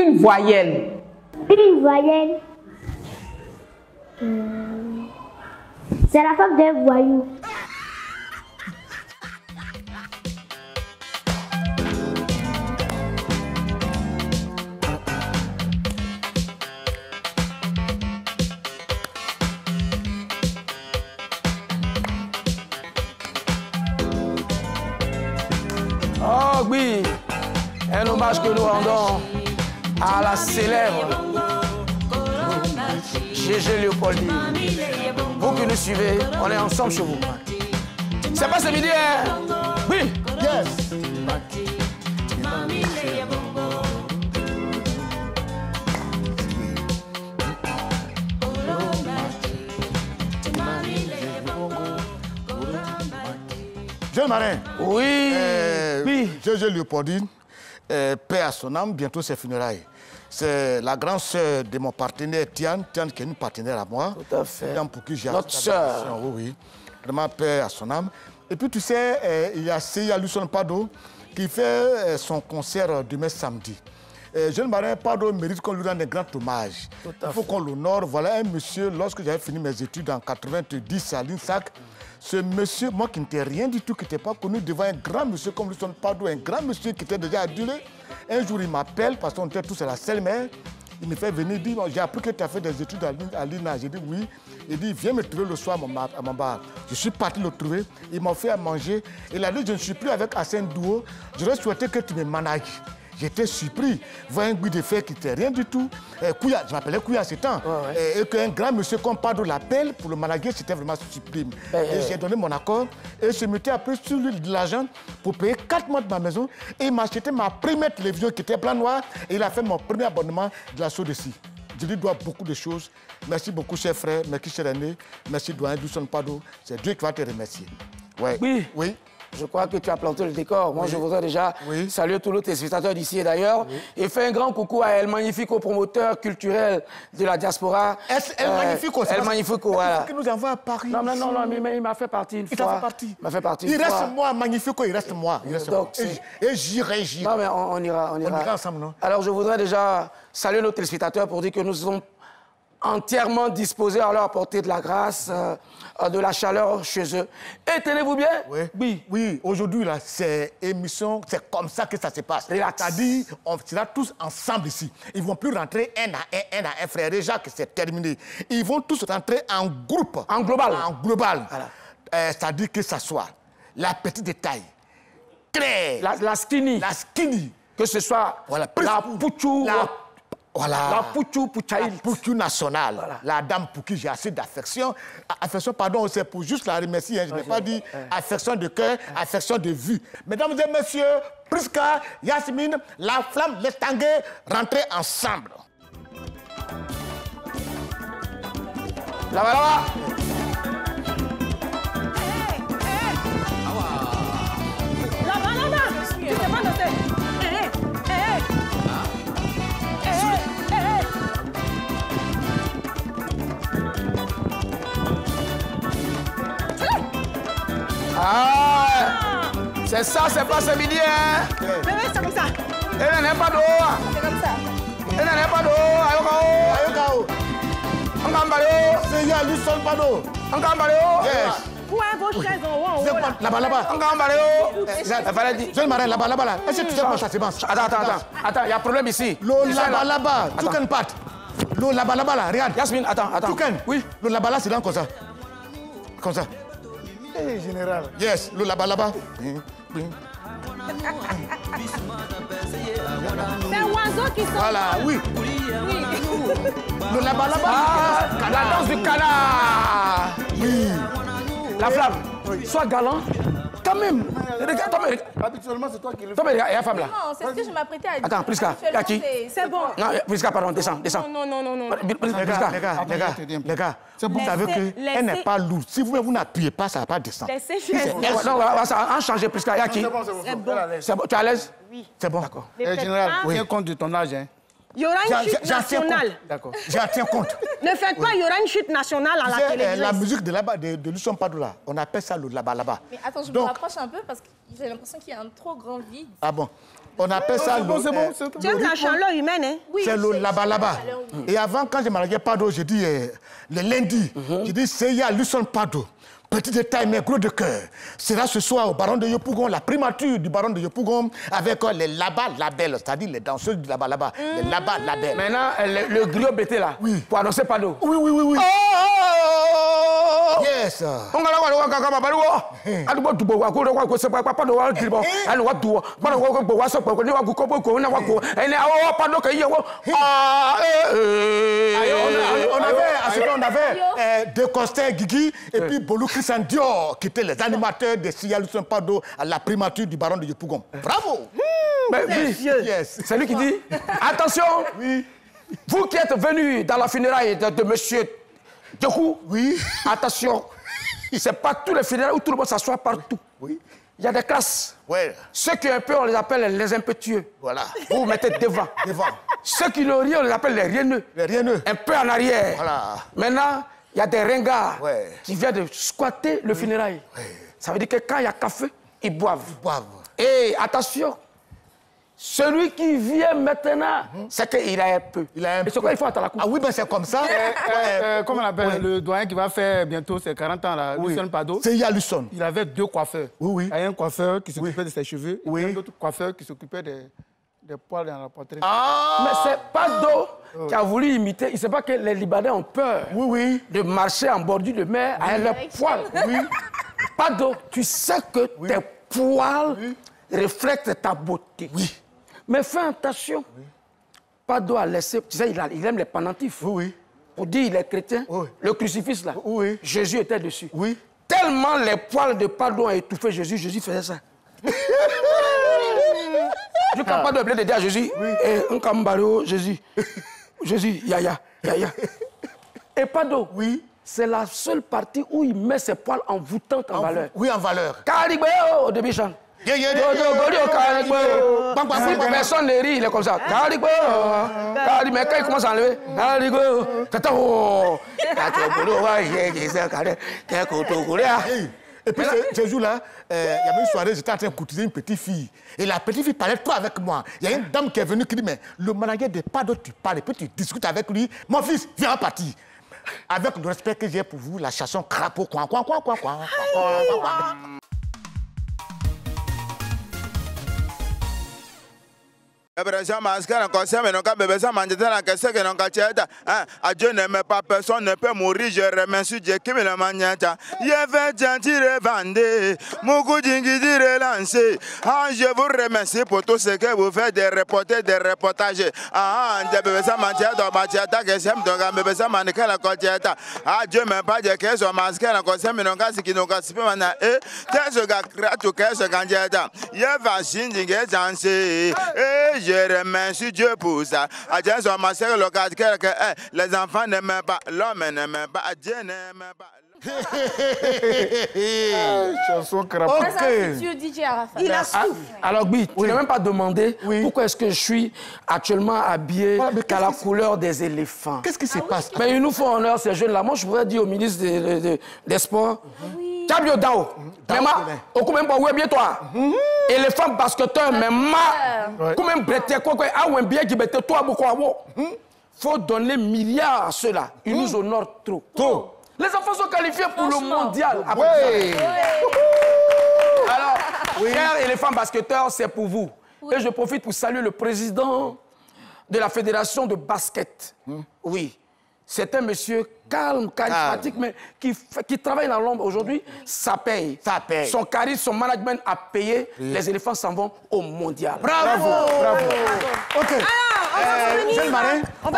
une voyelle. Une voyelle. C'est la forme d'un voyou. Oh oui, un hommage que nous rendons à la célèbre Gégé Léopoldine. Vous qui nous suivez, on est ensemble chez vous. C'est pas ce midi, hein? Oui. Yes. Jeune marin. Oui. Oui. Gégé Léopoldine, paix à son âme, bientôt ses funérailles. C'est la grande sœur de mon partenaire Tiane, Tiane qui est une partenaire à moi. Tout à fait. Pour qui j'ai notre sœur. Oui, oui. Vraiment paix à son âme. Et puis tu sais, il y a Seya Lucien Pado qui fait son concert demain samedi. Jeune marin Pado mérite qu'on lui rende un grand hommage. Il faut qu'on l'honore. Voilà un monsieur, lorsque j'avais fini mes études en 90 à l'INSAC, ce monsieur, moi qui n'étais rien du tout, qui n'était pas connu, devant un grand monsieur comme Lucien Pado, un grand monsieur qui était déjà adulé. Un jour, il m'appelle, parce qu'on était tous à la seule mère. Il me fait venir, il dit, j'ai appris que tu as fait des études à l'INA. J'ai dit oui. Il dit, viens me trouver le soir à mon bar. Je suis parti le trouver. Il m'a fait à manger. Il a dit, je ne suis plus avec Assène Douo. J'aurais souhaité que tu me manages. J'étais surpris. Voir un goût de fer qui n'était rien du tout. Kouya, je m'appelais Kouya à ce temps. Et qu'un grand monsieur comme Pado l'appelle pour le manager, c'était vraiment sublime. Et j'ai donné mon accord. Et je m'étais appris sur lui de l'argent pour payer 4 mois de ma maison. Et il m'a acheté ma première télévision qui était blanc-noir. Et il a fait mon premier abonnement de la Sodecy. Je lui dois beaucoup de choses. Merci beaucoup, cher frère. Merci, cher aîné. Merci, doyen Lucien Pado. C'est Dieu qui va te remercier. Ouais. Oui. Oui. Je crois que tu as planté le décor. Moi, je voudrais déjà saluer tous nos téléspectateurs d'ici et d'ailleurs et faire un grand coucou à El Magnifico, promoteur culturel de la diaspora. El Magnifico, c'est El Magnifico, voilà. qui nous envoie à Paris. Non, mais il m'a fait partie une fois. Il t'a fait partie. Il m'a fait partie Il reste moi, Magnifico, il reste moi. Et j'irai. Non, mais on ira. On ira ensemble, non? Alors, je voudrais déjà saluer nos téléspectateurs pour dire que nous sommes entièrement disposés à leur apporter de la grâce, de la chaleur chez eux. Et tenez-vous bien. Oui, aujourd'hui, là, c'est émission, c'est comme ça que ça se passe. C'est-à-dire, on sera tous ensemble ici. Ils ne vont plus rentrer un à un, frère. Déjà que c'est terminé. Ils vont tous rentrer en groupe. En global. En global. Voilà. C'est-à-dire que ça soit la petite de taille, claire. La skinny. La skinny. Que ce soit voilà, la pouchou. Voilà. La pouchou nationale. Voilà. La dame pour qui j'ai assez d'affection. Affection, pardon, c'est pour juste la remercier. Hein. Je n'ai pas dit affection de cœur, affection de vue. Mesdames et messieurs, Priska, Yasmine, la flamme, les tangués, rentrez ensemble. Là-bas. Ah, c'est ça, c'est pas ce midi, hein? Mais c'est comme ça. Elle n'en est pas d'eau. C'est comme ça. Elle n'en est pas d'eau. Ayokao. On gambale. C'est ya, lui seul pas d'eau. On gambale. Yes. Où est vos chaises en haut? Là-bas. On gambale. Il fallait dire. Jeune marin, là-bas. Est-ce que tu sais comment ça se passe? Attends, il y a un problème ici. L'eau là-bas. Tu connais pas. L'eau là-bas, là, regarde. Yasmine, attends. Tu connais? Oui. L'eau là-bas, c'est dans comme ça. Comme ça. Hey, général. Yes, l'eau là-bas. C'est un oiseau qui sort. Voilà, oui. L'eau là-bas. Ah, la danse du canard. Oui. La flamme. Sois galant. Quand même. Regarde. Habituellement, c'est toi qui le fais. Il y a la femme là. Non, c'est ce que je m'apprêtais à dire. Attends, Priska, il y a qui? C'est bon. Non, Priska, pardon, descends. Non. Les gars, vous savez qu'elle n'est pas lourde. Si vous n'appuyez pas, ça ne va pas descendre. Laissez faire. Non, on va changer, Priska. Il y a qui? C'est bon. Tu es à l'aise? Oui. C'est bon. D'accord. Général, tiens compte de ton âge. Hein. Il y aura une chute nationale. D'accord. J'en tiens compte. Ne faites pas, il y aura une chute nationale à la télévision. La musique de là-bas, de Lucien Pado, là, on appelle ça le là-bas. Mais attends, je me rapproche un peu parce que j'ai l'impression qu'il y a un trop grand vide. Ah bon? On appelle ça le... Tu aimes la chaleur humaine, hein? Oui, c'est le laba-laba. Et avant, quand je mariais Pado, je dis le lundi, je dis Seiya Lucien Pado. Petit détail, mais gros de cœur. Sera ce soir au baron de Yopougon, la primature du baron de Yopougon, avec les laba-labels, c'est-à-dire les danseuses du laba-laba. Les laba-labels. Maintenant, le griot bêté là, pour annoncer Pado. Oui. Yes. On avait De Coster, Guigui, et puis Bolou Christian Dior, qui étaient les animateurs de Seiya Lucien Pado à la primature du baron de Yopougon. Bravo. Yes. C'est lui qui dit, attention, vous qui êtes venus dans la funéraille de monsieur Djokou, attention, c'est pas tous les funérailles où tout le monde s'assoit partout. Il y a des classes. Ceux qui ont un peu, on les appelle les impétueux. Voilà. Vous vous mettez devant. Ceux qui n'ont rien, on les appelle les rienneux. Un peu en arrière. Voilà. Maintenant, il y a des ringards qui viennent de squatter le funérail. Ça veut dire que quand il y a café, ils boivent. Et attention, celui qui vient maintenant, c'est qu'il a un peu. Et c'est quoi il faut attendre la coupe? Ah oui, ben c'est comme ça. Comment on appelle le doyen qui va faire bientôt ses 40 ans, là, Lucien Pado? Seiya Lucien. Il avait 2 coiffeurs. Il y a un coiffeur qui s'occupait de ses cheveux et un autre coiffeur qui s'occupait des poils dans la poitrine. Mais c'est Pado qui a voulu imiter. Il ne sait pas que les Libanais ont peur de marcher en bordure de mer avec leurs poils. Pado, tu sais que tes poils reflètent ta beauté. Mais fais attention. Pado a laissé... Tu sais, il aime les pendentifs. Pour dire qu'il est chrétien, le crucifix là, Jésus était dessus. Tellement les poils de Pado ont étouffé Jésus, Jésus faisait ça. Je ne peux pas de dire à Jésus, un cambario, Jésus, yaya. Et Pado, c'est la seule partie où il met ses poils envoûtantes en valeur. En valeur. Caribéo, au début, chante. Si personne ne rit, il est comme ça. Mais quand il commence à enlever, et puis ce jour-là, il y avait une soirée, j'étais en train de courtiser une petite fille. Et la petite fille parlait trop avec moi. Il y a une dame qui est venue qui dit, mais le manager de Pado, tu parles, et puis tu discutes avec lui. Mon fils, viens partir. Avec le respect que j'ai pour vous, la chanson crapaud, quoi. Dieu n'aime pas personne, ne peut mourir. Je remercie Dieu qui me l'a maniata. Il fait gentil revender, Moukou Djingi dit relancer. Je vous remercie pour tout ce que vous faites, des reportages. Dieu m'aime pas de que son masque, la conseil, mais non, qui nous casse pas maintenant. Et qu'est-ce que gratu, qu'est-ce que candidat? Il va signer danser. Je remercie Dieu pour ça. Les enfants n'aiment pas, l'homme n'aime pas, Dieu n'aime pas. Chanson crapaud. Il a souffle. Alors, Bi, tu n'as même pas demandé pourquoi est-ce que je suis actuellement habillé à la couleur des éléphants. Qu'est-ce qui se passe? Mais il nous faut honneur ces jeunes-là. Moi, je voudrais dire au ministre des Sports, Tabio Dao, mais ma, au même pas, bien toi. Éléphant basketteur, mais ma, comme un breté, quoi, ah, ou un bien qui bête toi, beaucoup à moi. Faut donner milliards à ceux-là. Ils nous honorent trop. Les enfants sont qualifiés pour le mondial. Alors, cher éléphant basketteur, c'est pour vous. Et je profite pour saluer le président de la fédération de basket. Oui. C'est un monsieur calme, charismatique, mais qui travaille dans l'ombre aujourd'hui. Ça paye. Son charisme, son management a payé. Les éléphants s'en vont au mondial. Bravo. OK. Jeune Marin, on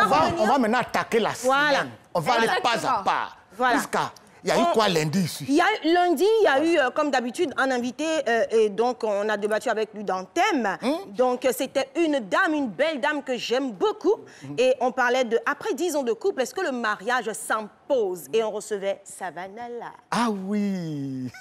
va maintenant attaquer la scène. On va aller pas à pas. Jusqu'à... Il y a eu quoi lundi ici? Lundi, il y a eu, comme d'habitude, un invité, et donc on a débattu avec lui dans le thème. Donc c'était une dame, une belle dame que j'aime beaucoup. Et on parlait de, après 10 ans de couple, est-ce que le mariage s'impose? Et on recevait Savannah. Ah oui.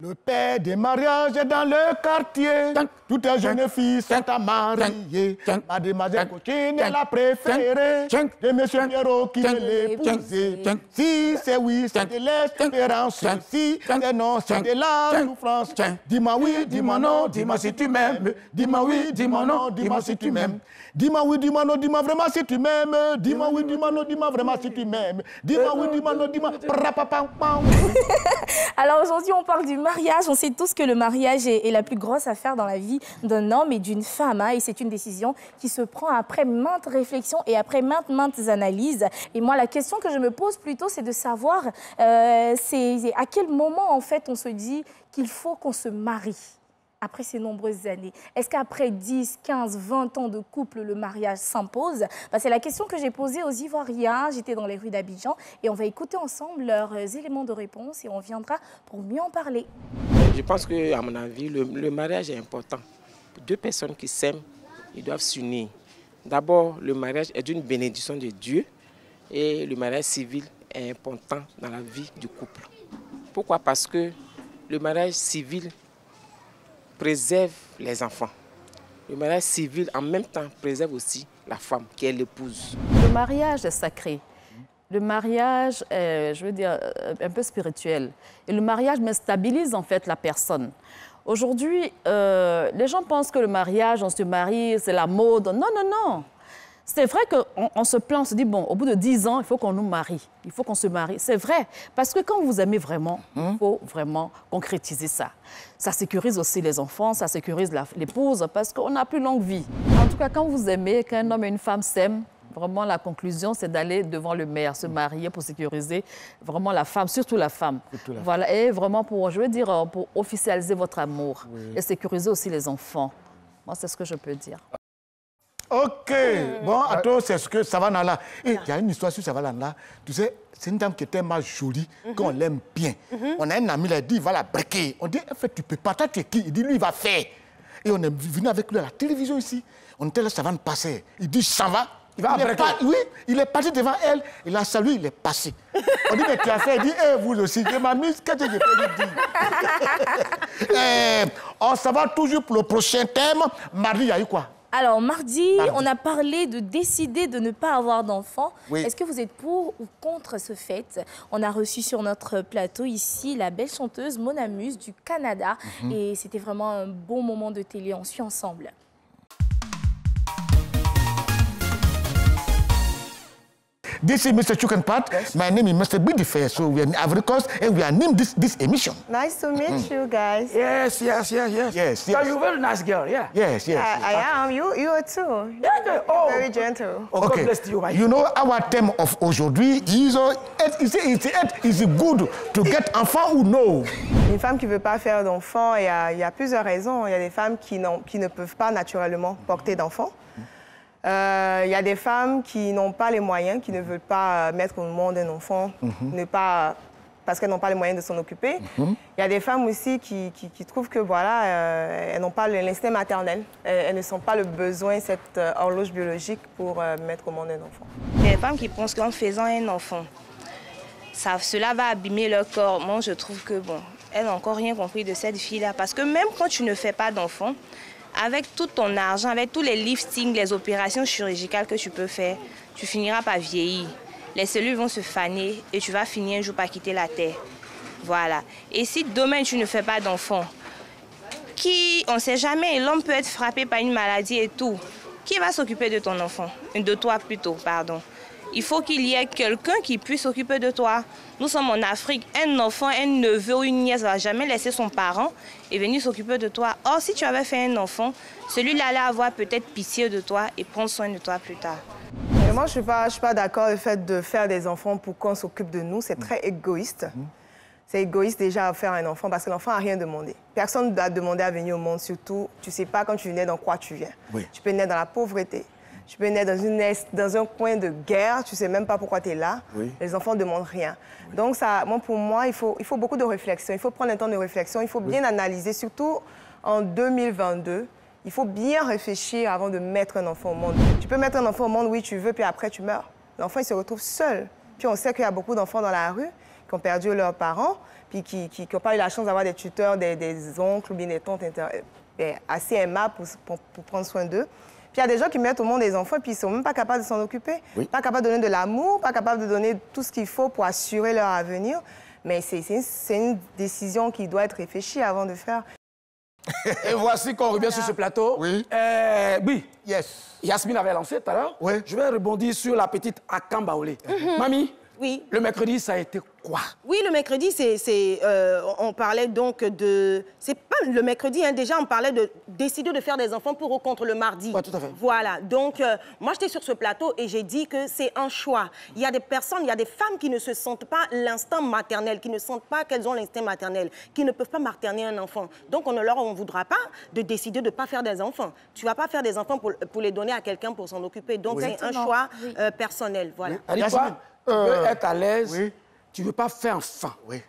Le père des mariages est dans le quartier. Toutes les jeunes filles sont à marier. Mademoiselle Cochine est la préférée de monsieur Pierrot qui veut l'épouser. Si c'est oui, c'est de l'espérance. Si c'est non, c'est de la souffrance. Dis-moi oui, dis-moi non, dis-moi si tu m'aimes. Dis-moi oui, dis-moi non, dis-moi si tu m'aimes. Dis-moi oui, dis-moi non, dis-moi vraiment si tu m'aimes. Dis-moi oui, dis-moi non, dis-moi vraiment si tu m'aimes. Dis-moi oui, dis-moi non, dis-moi. Alors aujourd'hui, on parle du mariage. On sait tous que le mariage est la plus grosse affaire dans la vie d'un homme et d'une femme. Et c'est une décision qui se prend après maintes réflexions et après maintes analyses. Et moi, la question que je me pose plutôt, c'est de savoir c'est à quel moment, en fait, on se dit qu'il faut qu'on se marie après ces nombreuses années. Est-ce qu'après 10, 15, 20 ans de couple, le mariage s'impose? C'est la question que j'ai posée aux Ivoiriens. J'étais dans les rues d'Abidjan et on va écouter ensemble leurs éléments de réponse et on viendra pour mieux en parler. Je pense qu'à mon avis, le mariage est important. Pour deux personnes qui s'aiment, ils doivent s'unir. D'abord, le mariage est une bénédiction de Dieu et le mariage civil est important dans la vie du couple. Pourquoi? Parce que le mariage civil préserve les enfants. Le mariage civil, en même temps, préserve aussi la femme qui est l'épouse. Le mariage est sacré. Le mariage est, je veux dire, un peu spirituel. Et le mariage stabilise en fait la personne. Aujourd'hui, les gens pensent que le mariage, on se marie, c'est la mode. Non, non, non. C'est vrai qu'on se plaint, on se dit, bon, au bout de 10 ans, il faut qu'on nous marie. Il faut qu'on se marie. C'est vrai. Parce que quand vous aimez vraiment, il faut vraiment concrétiser ça. Ça sécurise aussi les enfants, ça sécurise l'épouse, parce qu'on a plus longue vie. En tout cas, quand vous aimez, qu'un homme et une femme s'aiment, vraiment, la conclusion, c'est d'aller devant le maire, se marier pour sécuriser vraiment la femme, surtout la femme. Voilà, et vraiment pour, je veux dire, pour officialiser votre amour et sécuriser aussi les enfants. Moi, c'est ce que je peux dire. Ok, bon, attends, c'est ce que Savannah là. Il y a une histoire sur Savannah là. Tu sais, c'est une dame qui est tellement jolie qu'on l'aime bien. On a un ami, il a dit, il va la briquer. On dit, en fait, tu peux pas, toi, tu es qui? Il dit, lui, il va faire. Et on est venu avec lui à la télévision ici. On était là, Savannah passait. Il dit, ça va. Oui, il est parti devant elle, il a salué, il est passé. On dit, mais tu as fait, il dit, vous aussi, je m'amuse, qu'est-ce que je peux lui dire? On s'en va toujours pour le prochain thème. Mardi, il y a eu quoi? Alors, mardi, on a parlé de décider de ne pas avoir d'enfants. Oui. Est-ce que vous êtes pour ou contre ce fait? On a reçu sur notre plateau ici la belle chanteuse Mona Muse du Canada. Et c'était vraiment un bon moment de télé. On suit ensemble. This is Mr. Chukenpat. Yes. My name is Mr. Bidife. So we are in Ivory Coast and we are named this emission. Nice to meet you guys. Yes. So you're a very nice girl, yeah. Yes. I am. You are too. Yeah. Oh. Very gentle. Oh, God bless you, my You know, our theme of aujourd'hui is good to get enfant ou no? Une femme qui ne veut pas faire d'enfant, il y a plusieurs raisons. Il y a des femmes qui ne peuvent pas naturellement porter d'enfants. Il y a des femmes qui n'ont pas les moyens, qui ne veulent pas mettre au monde un enfant, parce qu'elles n'ont pas les moyens de s'en occuper. Il y a des femmes aussi qui trouvent que voilà, elles n'ont pas l'instinct maternel, elles ne sentent pas le besoin, cette horloge biologique pour mettre au monde un enfant. Il y a des femmes qui pensent qu'en faisant un enfant, cela va abîmer leur corps. Moi, je trouve que bon, elles n'ont encore rien compris de cette fille-là, parce que même quand tu ne fais pas d'enfant, avec tout ton argent, avec tous les liftings, les opérations chirurgicales que tu peux faire, tu finiras par vieillir. Les cellules vont se faner et tu vas finir un jour par quitter la terre. Voilà. Et si demain tu ne fais pas d'enfant, on ne sait jamais, l'homme peut être frappé par une maladie et tout. Qui va s'occuper de ton enfant? De toi plutôt, pardon. Il faut qu'il y ait quelqu'un qui puisse s'occuper de toi. Nous sommes en Afrique. Un enfant, un neveu ou une nièce ne va jamais laisser son parent et venir s'occuper de toi. Or, si tu avais fait un enfant, celui-là allait avoir peut-être pitié de toi et prendre soin de toi plus tard. Et moi, je ne suis pas d'accord le fait de faire des enfants pour qu'on s'occupe de nous. C'est très égoïste. C'est égoïste déjà à faire un enfant parce que l'enfant n'a rien demandé. Personne ne doit demander à venir au monde, surtout, tu ne sais pas quand tu nais dans quoi tu viens. Oui. Tu peux naître dans la pauvreté. Tu peux naître dans un coin de guerre, tu ne sais même pas pourquoi tu es là. Oui. Les enfants ne demandent rien. Oui. Donc, pour moi, il faut beaucoup de réflexion. Il faut prendre un temps de réflexion. Il faut bien analyser, surtout en 2022. Il faut bien réfléchir avant de mettre un enfant au monde. Tu peux mettre un enfant au monde, oui, tu veux, puis après, tu meurs. L'enfant, il se retrouve seul. Puis on sait qu'il y a beaucoup d'enfants dans la rue ont perdu leurs parents, puis qui n'ont pas eu la chance d'avoir des tuteurs, des oncles ou bien des tantes assez aimables pour prendre soin d'eux. Puis il y a des gens qui mettent au monde des enfants et puis ils ne sont même pas capables de s'en occuper, pas capables de donner de l'amour, pas capables de donner tout ce qu'il faut pour assurer leur avenir. Mais c'est une décision qui doit être réfléchie avant de faire. Et voici qu'on revient sur ce plateau. Oui. Oui. Yes. Yasmine avait lancé tout à l'heure. Oui. Je vais rebondir sur la petite Akambaolé. Mamie, oui. Le mercredi, ça a été quoi? Oui, le mercredi, on parlait donc de... C'est pas le mercredi, hein, déjà, on parlait de décider de faire des enfants pour ou contre le mardi. Oui, tout à fait. Voilà, donc moi, j'étais sur ce plateau et j'ai dit que c'est un choix. Il y a des personnes, il y a des femmes qui ne se sentent pas l'instinct maternel, qui ne sentent pas qu'elles ont l'instinct maternel, qui ne peuvent pas materner un enfant. Donc, on ne leur en voudra pas de décider de ne pas faire des enfants. Tu ne vas pas faire des enfants pour les donner à quelqu'un pour s'en occuper. Donc, c'est un choix personnel, voilà. Toi, tu veux être à l'aise, tu ne veux pas faire enfant. Oui.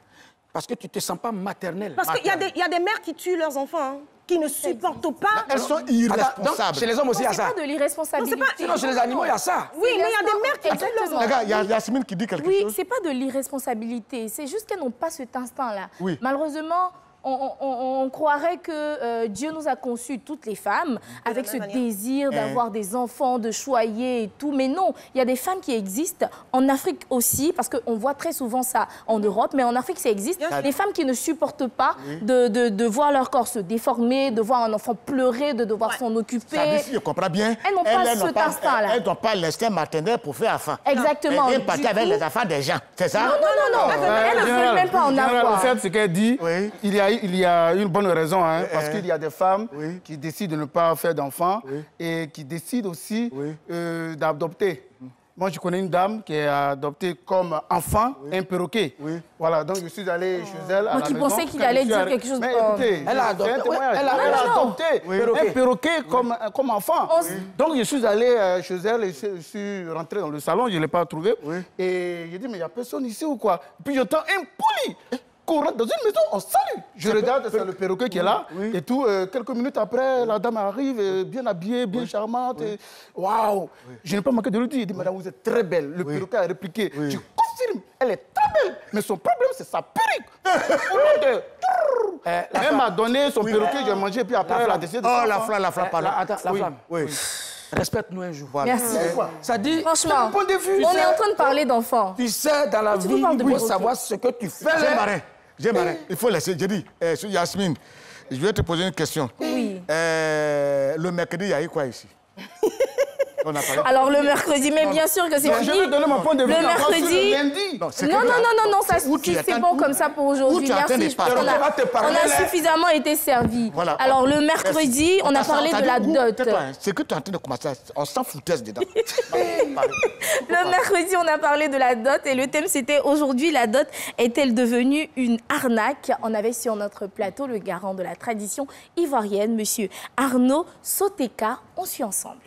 Parce que tu ne te sens pas maternelle. Parce qu'il y a des mères qui tuent leurs enfants, hein, qui ne supportent pas... Elles sont irresponsables. Donc, chez les hommes aussi, il y a ça. C'est pas de l'irresponsabilité. Sinon, chez les animaux, il y a ça. Oui, mais il y a des mères qui tuent leurs enfants. Les gars, il y a Yasmine qui dit quelque chose. Oui, c'est pas de l'irresponsabilité. C'est juste qu'elles n'ont pas cet instinct-là. Oui. Malheureusement, on croirait que Dieu nous a conçus, toutes les femmes, avec ce désir d'avoir des enfants, de choyer et tout. Mais non, il y a des femmes qui existent, en Afrique aussi, parce qu'on voit très souvent ça en Europe, mais en Afrique, ça existe. Des femmes qui ne supportent pas de voir leur corps se déformer, de voir un enfant pleurer, de devoir s'en occuper. Ça dit, si je comprends bien, elles n'ont pas cet instinct-là. Elles n'ont pas l'instinct maternel pour faire enfant. Exactement. Elles viennent partir avec les enfants des gens, c'est ça? Non. Elles ne veulent même pas en avoir. En fait, ce qu'elle dit, il y a une bonne raison, hein, parce qu'il y a des femmes qui décident de ne pas faire d'enfants et qui décident aussi d'adopter. Moi, je connais une dame qui a adopté comme enfant un perroquet. Voilà, donc je suis allé chez elle à la maison. Tu pensais qu'il allait dire quelque chose de... Mais écoutez, elle a adopté, elle a adopté un perroquet comme enfant. Donc je suis allé chez elle et je suis rentré dans le salon, je ne l'ai pas trouvé. Et j'ai dit, mais il n'y a personne ici ou quoi? Puis j'entends un poli qu'on rentre dans une maison, on salue. Je regarde, c'est le perroquet qui est là. Et tout, quelques minutes après, la dame arrive, bien habillée, bien charmante. Waouh! Je n'ai pas manqué de lui dire, il dit, madame, vous êtes très belle. Le perroquet a répliqué, je confirme, elle est très belle. Mais son problème, c'est sa perruque. Elle m'a donné son perroquet, j'ai mangé, puis après, elle a décidé de... Oh, la flamme, pardon. Attends, la flamme. Respecte-nous un jour. Voilà. Merci. Ça dit, franchement, point de vue, on est en train de parler d'enfants. Tu sais, dans la vie, il faut savoir ce que tu fais. J'ai marre. Il faut laisser. J'ai dit, Yasmine, je vais te poser une question. Oui. Le mercredi, il y a eu quoi ici? Alors le mercredi, mais bien sûr que c'est fini. Je vais donner mon point de vue. Le mercredi. Non, ça c'est bon comme ça pour aujourd'hui. Merci. On a suffisamment été servis. Voilà. Alors le mercredi, on a parlé de la dot. C'est que tu es en train de commencer, on s'en foutait dedans. Le mercredi, on a parlé de la dot et le thème c'était aujourd'hui, la dot est-elle devenue une arnaque? On avait sur notre plateau le garant de la tradition ivoirienne, monsieur Arnaud Soteka. On suit ensemble.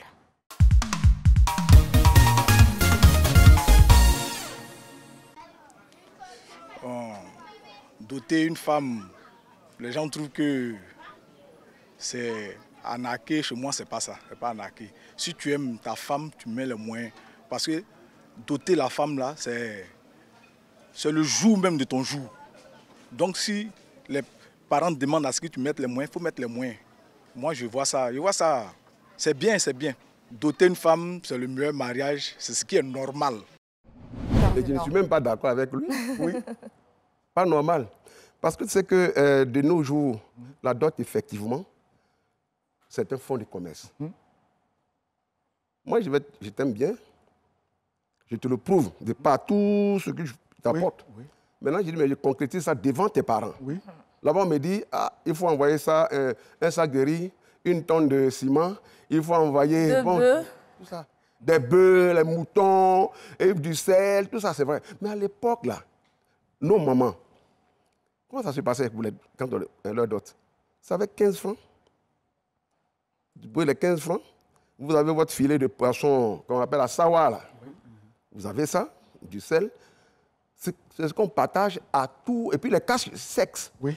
Doter une femme, les gens trouvent que c'est arnaquer. Chez moi, c'est pas ça, c'est pas arnaquer. Si tu aimes ta femme, tu mets les moyens. Parce que doter la femme, là, c'est le jour même de ton jour. Donc, si les parents demandent à ce que tu mettes les moyens, il faut mettre les moyens. Moi, je vois ça, c'est bien, c'est bien. Doter une femme, c'est le meilleur mariage, c'est ce qui est normal. Et je ne suis même pas d'accord avec lui. Oui. Pas normal. Parce que c'est que de nos jours, la dot, effectivement, c'est un fonds de commerce. Moi, je t'aime bien. Je te le prouve de par tout ce que je t'apporte. Maintenant, je dis, mais je concrétise ça devant tes parents. Là-bas, on me dit, il faut envoyer ça, un sac de riz, une tonne de ciment, il faut envoyer... tout ça. Des bœufs, les moutons, et du sel, tout ça, c'est vrai. Mais à l'époque, là, nos mamans, comment ça se passait quand on leur dot? Ça avait 15 francs. Vous prenez les 15 francs, vous avez votre filet de poisson qu'on appelle la sawa, là. Vous avez ça, du sel. C'est ce qu'on partage à tout. Et puis les casques sexes. Oui.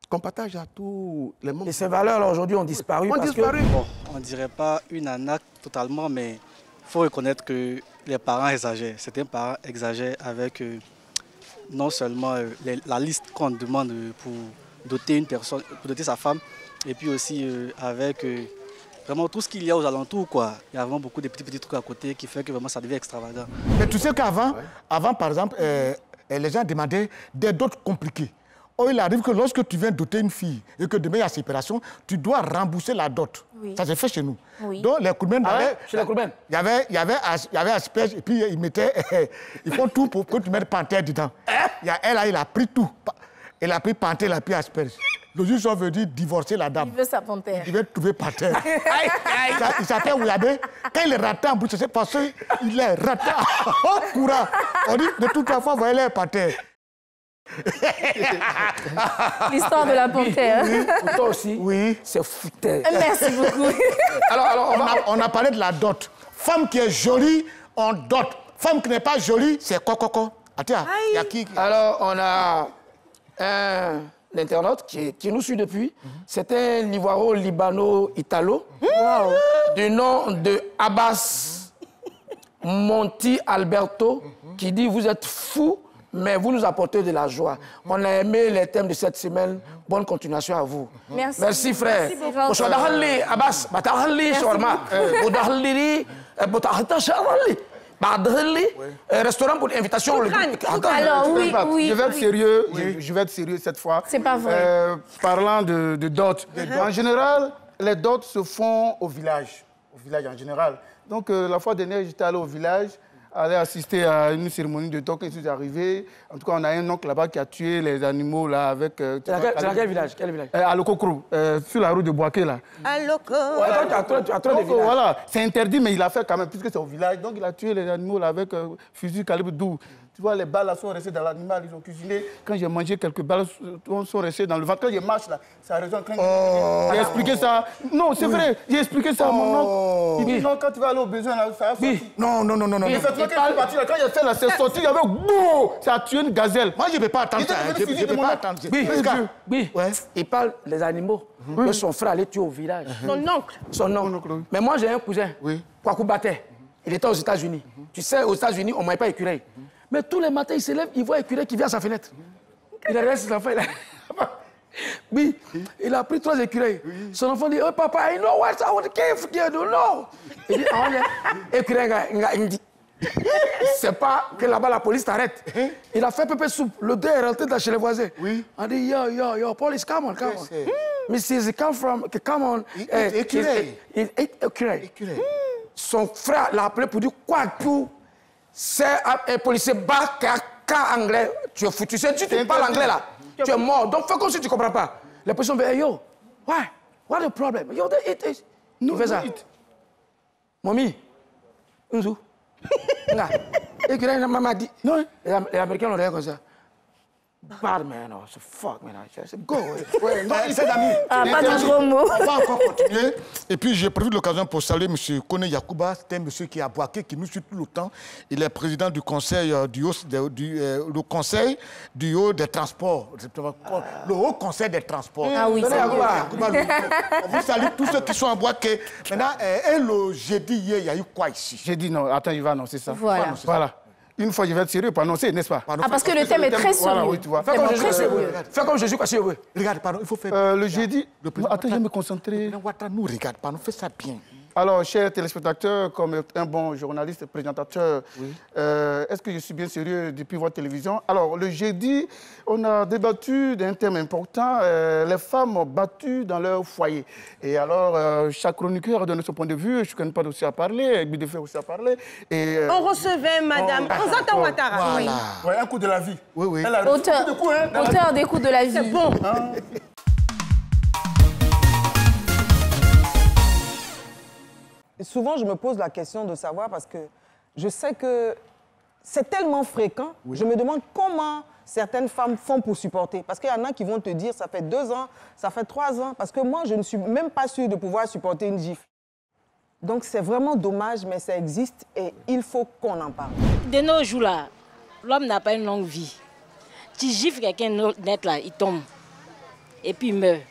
Qu'on partage à tous les membres. Et ces valeurs, aujourd'hui, ont disparu. Bon, on ne dirait pas une arnaque totalement, mais il faut reconnaître que les parents exagèrent. Certains parents exagèrent avec non seulement la liste qu'on demande pour doter une personne, pour doter sa femme, et puis aussi avec vraiment tout ce qu'il y a aux alentours, quoi. Il y a vraiment beaucoup de petits trucs à côté qui fait que vraiment ça devient extravagant. Mais tu sais qu'avant, par exemple, les gens demandaient des dots compliqués. Oh, il arrive que lorsque tu viens doter une fille et que demain il y a séparation, tu dois rembourser la dot. Oui. Ça se fait chez nous. Oui. Donc les Kourmènes, chez les Kourmènes, il y avait asperge et puis ils font tout pour que tu mettes panthère dedans. Il a pris tout. Il a pris panthère, il a pris asperge. Le juge veut dire divorcer la dame. Il veut sa panthère. Il veut trouver panthère. Il s'appelle Ouyabé. Quand il est raté en bouche, c'est parce qu'il est raté en courant. On dit de toute façon, voyez les panthères. L'histoire de la panthère. Oui, pour toi aussi, oui. C'est fouté. Merci beaucoup. Alors on a parlé de la dot. Femme qui est jolie, on dot. Femme qui n'est pas jolie, c'est coco. Attends, il y a qui? Alors, on a un internaute qui nous suit depuis. C'est un Ivoiro-Libano-Italo du nom de Abbas Monti Alberto qui dit « Vous êtes fous, mais vous nous apportez de la joie. » On a aimé les thèmes de cette semaine. Bonne continuation à vous. Merci. Merci frère. Merci restaurant pour invitation. Alors oui. Je vais être sérieux. Je vais être sérieux cette fois. C'est pas vrai. Parlant de dot. En général, les dots se font au village. Au village en général. Donc la fois dernière, j'étais allé au village, aller assister à une cérémonie de dot. Quand je suis arrivé, en tout cas, on a un oncle là-bas qui a tué les animaux là avec. C'est dans quel village? À Lokokrou, sur la rue de Boaké là. À Loko. Tu as trop de villages. Voilà, c'est interdit, mais il a fait quand même, puisque c'est au village. Donc il a tué les animaux là avec fusil calibre 12. Tu vois, les balles là sont restées dans l'animal, ils ont cuisiné. Quand j'ai mangé quelques balles, sont restées dans le ventre. Quand je marche là, ça résonne. J'ai expliqué ça. Non, c'est vrai, j'ai expliqué ça à mon oncle. Il dit non, quand tu vas aller au besoin là, ça a sorti. Non. Effectivement, quand il a fait là, c'est sorti, il y avait boum, ça a tué une gazelle. Moi, je ne peux pas attendre ça. Je ne peux pas attendre. Il parle des animaux que son frère allait tuer au village. Son oncle. Mais moi, j'ai un cousin, Kwaku Bate. Il était aux États-Unis. Tu sais, aux États-Unis, on ne mange pas écureuil. Mais tous les matins, il se lève, il voit écureuil qui vient à sa fenêtre. Il reste ses enfants. Oui, il a pris 3 écureuils. Son enfant dit, oh papa, I know what I want to give you, no. Il dit, écureuil, c'est pas que là-bas la police t'arrête. Il a fait pépé soupe. Le deux est rentré chez les voisins. On dit, yo, police, come on. Mrs. Come on. Écureuil. Écureuil. Son frère l'a appelé pour dire, quoi, tout. C'est un policier bas anglais. Tu es foutu. Si tu parles anglais là, tu es mort. Donc fais comme si tu ne comprends pas. Les policiers vont dire, hey, yo, why? What the problem? Yo, they eat. Il fait ça. Mamie, Unzu. Et que là, maman dit, non, les Américains l'ont regardé comme ça. Bad man, oh, so fuck, man. Go. Ouais, non, il s'est d'amis. Pas de gros mots. On va encore continuer. Et puis, j'ai prévu l'occasion pour saluer M. Kone Yakuba. C'est un monsieur qui est à Boaké, qui nous suit tout le temps. Il est président du conseil le conseil du haut des transports. Le haut conseil des transports. Ah oui, c'est Yakuba. On vous salue tous ceux qui sont à Boaké. Maintenant, et le jeudi, hier, il y a eu quoi ici? J'ai dit non, attends, il va annoncer ça. Voilà. Une fois, je vais être sérieux pour annoncer, n'est-ce pas? Parce que le thème est très sérieux. Voilà, oui, tu vois. Fais comme Jésus, quoi, sérieux. Regarde, pardon, il faut faire... le jeudi... Attends, je vais me concentrer. Nous, regarde, pardon, fais ça bien. Alors, chers téléspectateurs, comme un bon journaliste, présentateur, est-ce que je suis bien sérieux depuis votre télévision? Alors, le jeudi, on a débattu d'un thème important, les femmes battues dans leur foyer. Et alors, chaque chroniqueur a donné son point de vue, je ne connais pas aussi à parler, Bidefé aussi à parler. Et, on recevait Madame Onzata Ouattara. Voilà. Ouais, un coup de la vie. Oui. Auteur des coups de la vie. C'est bon. Souvent, je me pose la question de savoir parce que je sais que c'est tellement fréquent. Je me demande comment certaines femmes font pour supporter. Parce qu'il y en a qui vont te dire, ça fait 2 ans, ça fait 3 ans. Parce que moi, je ne suis même pas sûre de pouvoir supporter une gifle. Donc, c'est vraiment dommage, mais ça existe et il faut qu'on en parle. De nos jours, là, l'homme n'a pas une longue vie. Tu gifles quelqu'un net, là, il tombe. Et puis il meurt.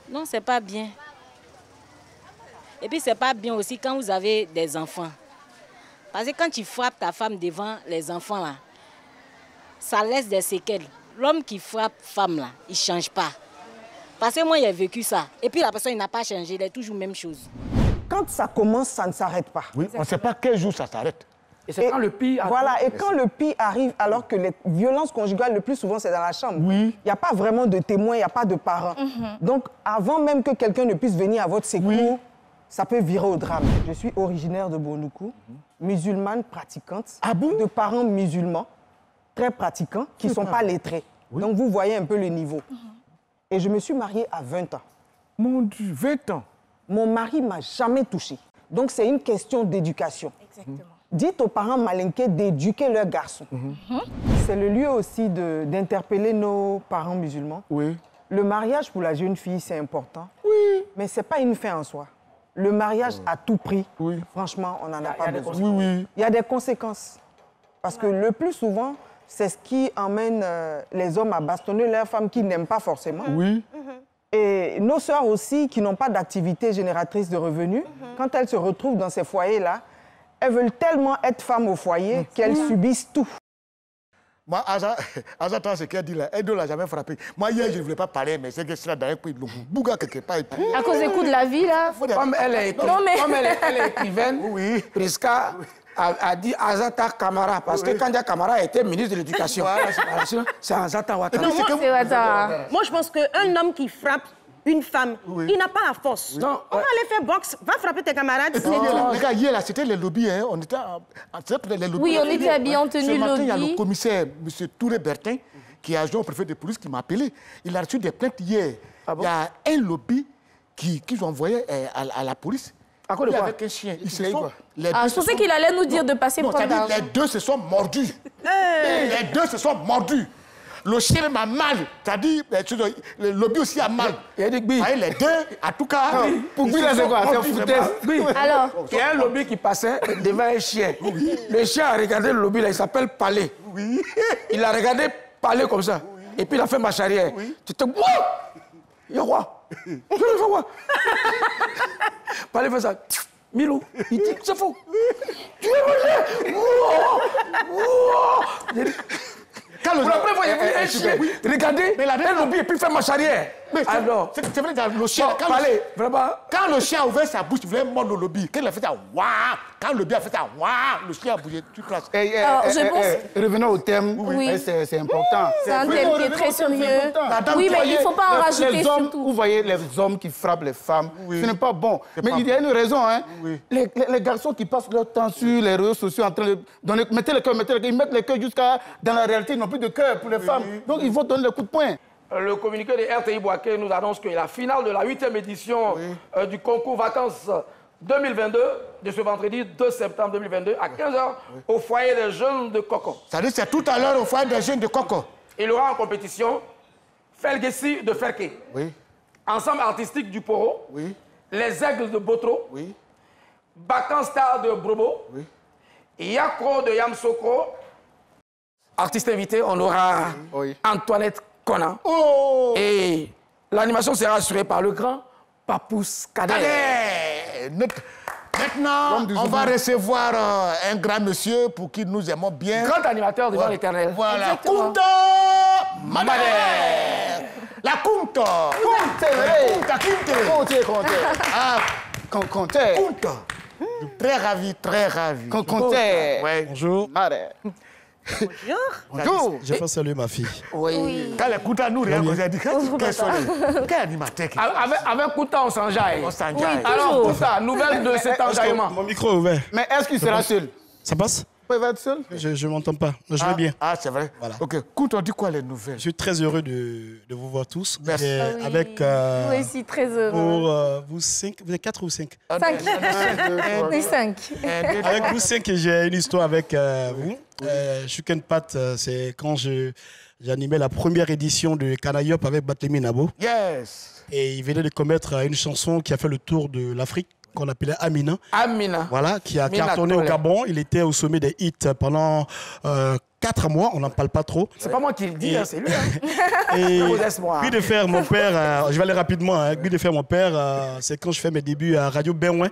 Non, c'est pas bien. Et puis, c'est pas bien aussi quand vous avez des enfants. Parce que quand tu frappes ta femme devant les enfants, là, ça laisse des séquelles. L'homme qui frappe femme, là, il ne change pas. Parce que moi, j'ai vécu ça. Et puis la personne, il n'a pas changé, il est toujours la même chose. Quand ça commence, ça ne s'arrête pas. Oui, on ne sait pas quel jour ça s'arrête. Et c'est quand le pire arrive. Voilà, et quand le pire arrive, alors que les violences conjugales, le plus souvent, c'est dans la chambre. Oui. Il n'y a pas vraiment de témoins, il n'y a pas de parents. Donc, avant même que quelqu'un ne puisse venir à votre secours, ça peut virer au drame. Je suis originaire de Bonoukou, musulmane pratiquante, de parents musulmans, très pratiquants, qui ne sont pas lettrés. Donc, vous voyez un peu le niveau. Et je me suis mariée à 20 ans. Mon Dieu, 20 ans. Mon mari ne m'a jamais touchée. Donc, c'est une question d'éducation. Exactement. Dites aux parents malinqués d'éduquer leurs garçons. C'est le lieu aussi d'interpeller nos parents musulmans. Oui. Le mariage pour la jeune fille, c'est important. Oui. Mais ce n'est pas une fin en soi. Le mariage à tout prix, franchement, on n'en a pas besoin. Oui. Il y a des conséquences. Parce que le plus souvent, c'est ce qui emmène les hommes à bastonner leurs femmes qu'ils n'aiment pas forcément. Oui. Et nos sœurs aussi, qui n'ont pas d'activité génératrice de revenus, quand elles se retrouvent dans ces foyers-là, elles veulent tellement être femmes au foyer qu'elles subissent tout. Moi, Azata, ce qu'elle dit là, elle ne l'a jamais frappé. Moi, hier, je ne voulais pas parler, mais c'est que c'est là dans un pays de bouga quelque part. À cause des coups de la vie, là. Comme elle est écrivaine, Prisca a dit Azata Kamara, parce que quand Kamara était ministre de l'Éducation, c'est Azata Ouattara. Moi, je pense qu'un homme qui frappe une femme, il n'a pas la force. Non, on va aller faire boxe, va frapper tes camarades. Regarde, hier, là, c'était les lobbies. Hein. On était les lobbies. Oui, on était habillés en tenue lobby. Ce matin, il y a le commissaire, M. Touré Bertin, qui est adjoint au préfet de police, qui m'a appelé. Il a reçu des plaintes hier. Il y a un lobby qu'ils ont envoyé à la police. À quoi de quoi? Avec un chien. Je pensais qu'il allait nous dire de passer pour l'argent. Les deux se sont mordus. Les deux se sont mordus. Le chien m'a mal. C'est-à-dire, le lobby aussi a mal. Les deux, en tout cas... Pour lui, là, c'est quoi? C'est foutaise. Alors, il y a un lobby qui passait devant un chien. Le chien a regardé le lobby, là, il s'appelle Palais. Il a regardé Palais comme ça. Et puis il a fait marche arrière. Tu te... Il y a quoi? Tu veux faire quoi? Palais fait ça. Milou, il dit, c'est faux. Tu veux manger? Pour la première fois, il y a un chien. Regardez, un lobby et puis fait marche arrière. Alors, c'est vrai, le chien, quand le chien a ouvert sa bouche, il voulait mordre le lobby. Quand il a fait ça, waouh! Quand le lobby a fait ça, waouh! Le chien a bougé toute classe. Revenons au thème, c'est important. C'est un thème qui est très sérieux. Oui, mais il ne faut pas en rajouter surtout. Vous voyez les hommes qui frappent les femmes, ce n'est pas bon. Mais il y a une raison. Hein. Les garçons qui passent leur temps sur les réseaux sociaux en train de donner... Mettez le cœur, ils mettent le cœur jusqu'à... Dans la réalité, ils n'ont plus de cœur pour les femmes. Donc, il faut donner le coup de poing. Le communiqué de RTI Boaké nous annonce que la finale de la 8e édition du concours vacances 2022, de ce vendredi 2 septembre 2022, à 15h, au foyer des jeunes de Koko. Ça dit c'est tout à l'heure au foyer des jeunes de Koko. Il y aura en compétition Felgessi de Ferke, Ensemble artistique du Poro, Les Aigles de Botro, Bakan Star de Brobo, Yakro de Yamsokro. Artiste invité, on aura Antoinette Kona. Et l'animation sera assurée par le grand Papous Kader. Maintenant, on va recevoir un grand monsieur pour qui nous aimons bien. Grand animateur devant l'éternel. Voilà, Kunta Mader. La Kunta. Kunta. Très ravi, très ravi. Bonjour. Bonjour. Je peux saluer ma fille. Oui. Quand les Kunta nous regardent, vous avez dit, quel animateur qui... Avec Kunta, on s'enjaille. On s'enjaille. Alors, Kunta, nouvelle de cet enjaillement. Mon micro est ouvert. Mais est-ce qu'il sera seul? Ça passe? Il va être seul? Je ne m'entends pas. Je vais bien. Ah, c'est vrai. Voilà. Ok. Kunta, on dit quoi les nouvelles? Je suis très heureux de vous voir tous. Merci. Avec, Moi aussi, très heureux. Pour vous 5, vous êtes 4 ou 5? 5. On est 5. Avec vous 5, j'ai une histoire avec vous. Shuken Pat, c'est quand j'animais la première édition de Kanayop avec Batlemi Nabo. Yes. Et il venait de commettre une chanson qui a fait le tour de l'Afrique. qu'on appelait Amina. Amina. Voilà, qui a Mina cartonné au Tole. Gabon. Il était au sommet des hits pendant 4 mois, on n'en parle pas trop. C'est pas moi qui le dis, hein, c'est lui. Et Modeste-moi. puis de faire mon père, je vais aller rapidement, hein, puis de faire mon père, c'est quand je fais mes débuts à Radio Benouin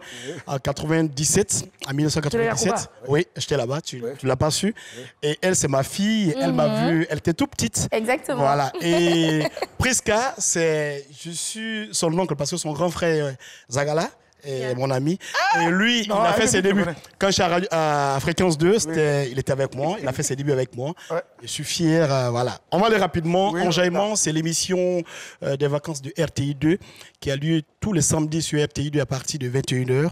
en 97, en 1997. Oui, j'étais là-bas, tu l'as pas su. Et elle, c'est ma fille, elle m'a vu, elle était toute petite. Exactement. Voilà. Et Priska, je suis son oncle parce que son grand frère Zagala, et mon ami. Et lui, il a fait ses débuts. Quand je suis à Fréquence 2, il était avec moi. Il a fait ses débuts avec moi. Je suis fier. Voilà. On va aller rapidement. Enjaillement, c'est l'émission des vacances de RTI 2 qui a lieu tous les samedis sur RTI 2 à partir de 21h.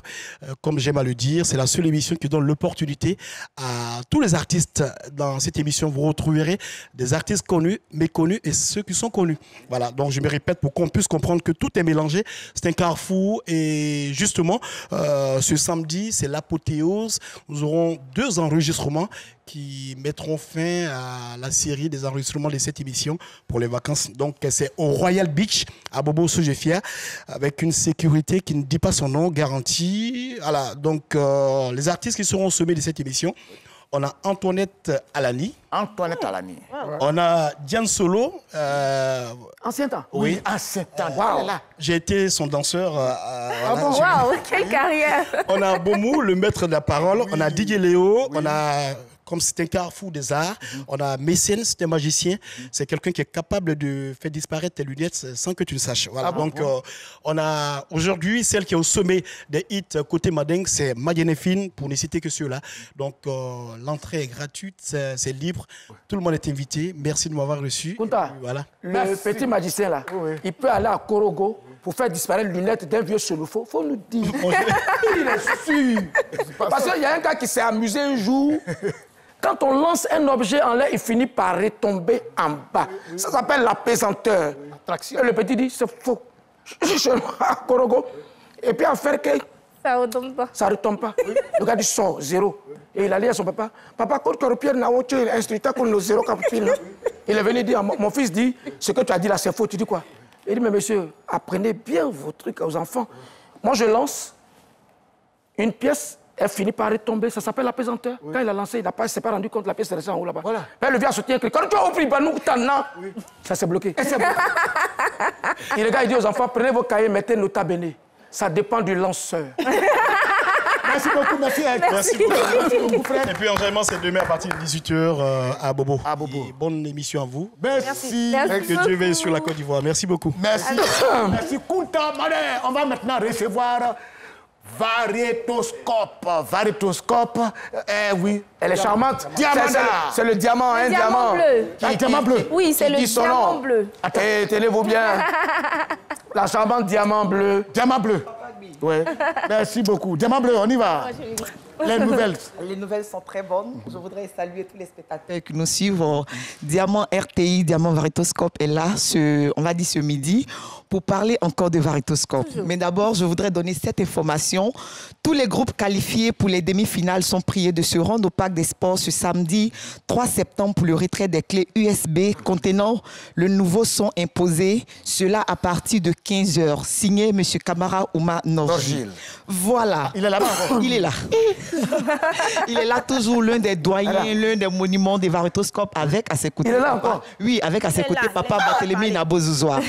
Comme j'aime à le dire, c'est la seule émission qui donne l'opportunité à tous les artistes. Dans cette émission, vous retrouverez des artistes connus, méconnus et ceux qui sont connus. Voilà. Donc, je me répète pour qu'on puisse comprendre que tout est mélangé. C'est un carrefour et justement, ce samedi, c'est l'apothéose. Nous aurons 2 enregistrements qui mettront fin à la série des enregistrements de cette émission pour les vacances. Donc, c'est au Royal Beach, à Bobo-Sojefia, avec une sécurité qui ne dit pas son nom, garantie. Voilà. Donc, les artistes qui seront au sommet de cette émission, on a Antoinette Alani. Antoinette Alani. On a Diane Solo. Ancien temps. Oui, ancien temps. Wow. J'ai été son danseur. Waouh, quelle carrière. On a Bomou, le maître de la parole. Oui. On a Didier Léo. On a, comme c'est un carrefour des arts, on a Mécène, c'est un magicien. C'est quelqu'un qui est capable de faire disparaître tes lunettes sans que tu le saches. Voilà. Donc, on a aujourd'hui celle qui est au sommet des hits côté Madeng, c'est Madienefine, pour ne citer que ceux-là. Donc, l'entrée est gratuite, c'est libre. Tout le monde est invité. Merci de m'avoir reçu. Kunta, voilà. Le petit magicien là, il peut aller à Korogo pour faire disparaître les lunettes d'un vieux chelou. Faut nous dire. Il est sûr. Parce qu'il y a un gars qui s'est amusé un jour. Quand on lance un objet en l'air, il finit par retomber en bas. Ça s'appelle la pesanteur. Et le petit dit, c'est faux. Je suis à Korogo. Et puis à faire que... Ça retombe pas. Ça retombe pas. Le gars dit, sort, 0. Et il a dit à son papa, papa, quand tu repères Naocho, instructeur qu'on le 0 capitule. Il est venu dire, mon fils dit, ce que tu as dit là, c'est faux. Tu dis quoi? Il dit, mais monsieur, apprenez bien vos trucs aux enfants. Moi, je lance une pièce, elle finit par retomber. Ça s'appelle la pesanteur. Quand il a lancé, il ne s'est pas rendu compte, la pièce est restée en haut là-bas. Voilà. Le vieux a sauté un cri. Quand tu as ouvert nous, ça s'est bloqué. Et le gars, il dit aux enfants, prenez vos cahiers, mettez nota bene. Ça dépend du lanceur. Merci beaucoup, merci. Merci beaucoup. Et puis, enchaînement, c'est demain à partir de 18h à Bobo. À Bobo. Et bonne émission à vous. Merci. Que Dieu veille sur la Côte d'Ivoire. Merci beaucoup. Merci. Merci, Kunta. On va maintenant recevoir Variétoscope. Variétoscope, oui. Elle est charmante. Diamanda. C'est le diamant, un diamant bleu. Un diamant bleu. Oui, c'est le diamant bleu. Et tenez-vous bien. La charmante diamant bleu. Diamant bleu. Oui. Merci beaucoup. Diamant bleu, on y va. Les nouvelles. Les nouvelles sont très bonnes. Je voudrais saluer tous les spectateurs qui nous suivent. Diamant RTI, Diamant Variétoscope est là, on va dire ce midi, pour parler encore de Variétoscope. Mais d'abord, je voudrais donner cette information. Tous les groupes qualifiés pour les demi-finales sont priés de se rendre au Parc des Sports ce samedi 3 septembre pour le retrait des clés USB contenant le nouveau son imposé. Cela à partir de 15h. Signé M. Kamara Ouma Norgil. Voilà. Il est là-bas. Il est là. Il est là toujours l'un des doyens, l'un des monuments des Variétoscopes avec à ses côtés. Il est là encore. Oui, avec à ses côtés papa Barthélémy Nabozouzoua.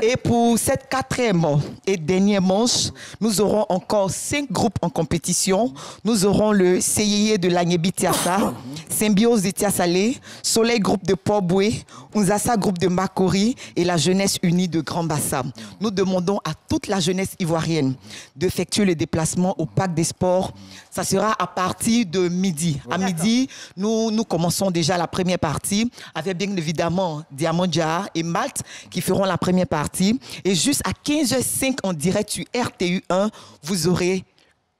Et pour cette 4e et dernière manche, nous aurons encore 5 groupes en compétition. Nous aurons le CIE de l'Agnébi Tiassa, Symbiose de Tiassalé, Soleil groupe de Port-Boué, Unzassa groupe de Makori et la Jeunesse Unie de Grand Bassam. Nous demandons à toute la jeunesse ivoirienne d'effectuer le déplacement au Parc des Sports. Ça sera à partir de midi. À midi, nous commençons déjà la première partie avec bien évidemment Diamant Dia et Malte qui feront la première partie. Et juste à 15h05 en direct sur RTU1, vous aurez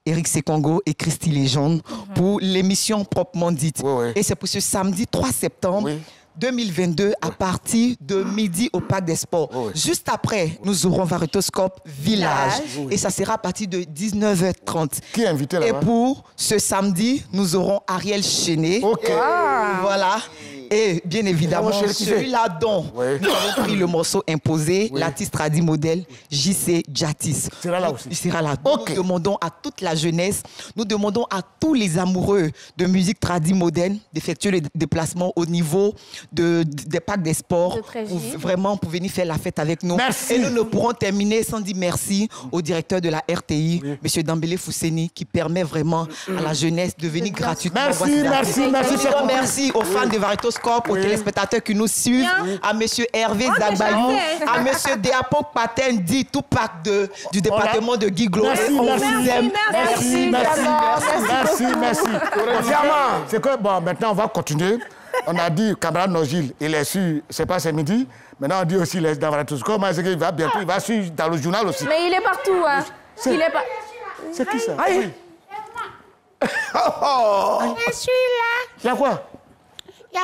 Eric Sekongo et Christy Légende pour l'émission proprement dite. Et c'est pour ce samedi 3 septembre. 2022 à partir de midi au Parc des Sports. Juste après, nous aurons Variétoscope Village. Et ça sera à partir de 19h30. Qui est invité là-bas? Et pour ce samedi, nous aurons Ariel Chenet. Voilà. Et bien évidemment, celui-là dont nous avons pris le morceau imposé, l'artiste tradi modèle JC Jatis. Il sera là aussi. Il sera là. Nous demandons à toute la jeunesse, nous demandons à tous les amoureux de musique tradi moderne d'effectuer les déplacements au niveau des parcs des sports pour venir faire la fête avec nous. Merci. Et nous ne pourrons terminer sans dire merci au directeur de la RTI, M. Dambélé Fousseni, qui permet vraiment à la jeunesse de venir gratuitement. Merci aux fans de Varitoscope, aux téléspectateurs qui nous suivent, à M. Hervé Zagbayou, à M. Deapo Paten, dit tout parc du département de Guiglo. Merci. C'est que, bon, maintenant, on va continuer. On a dit, camarade Nogil, il est su, c'est pas ce midi. Maintenant, on dit aussi, il est dans Varitoscope. Mais il va bientôt, il va suivre dans le journal aussi. Mais il est partout, hein. Il est pas... C'est qui ça? Aïe. Je suis là. Il y a quoi? Il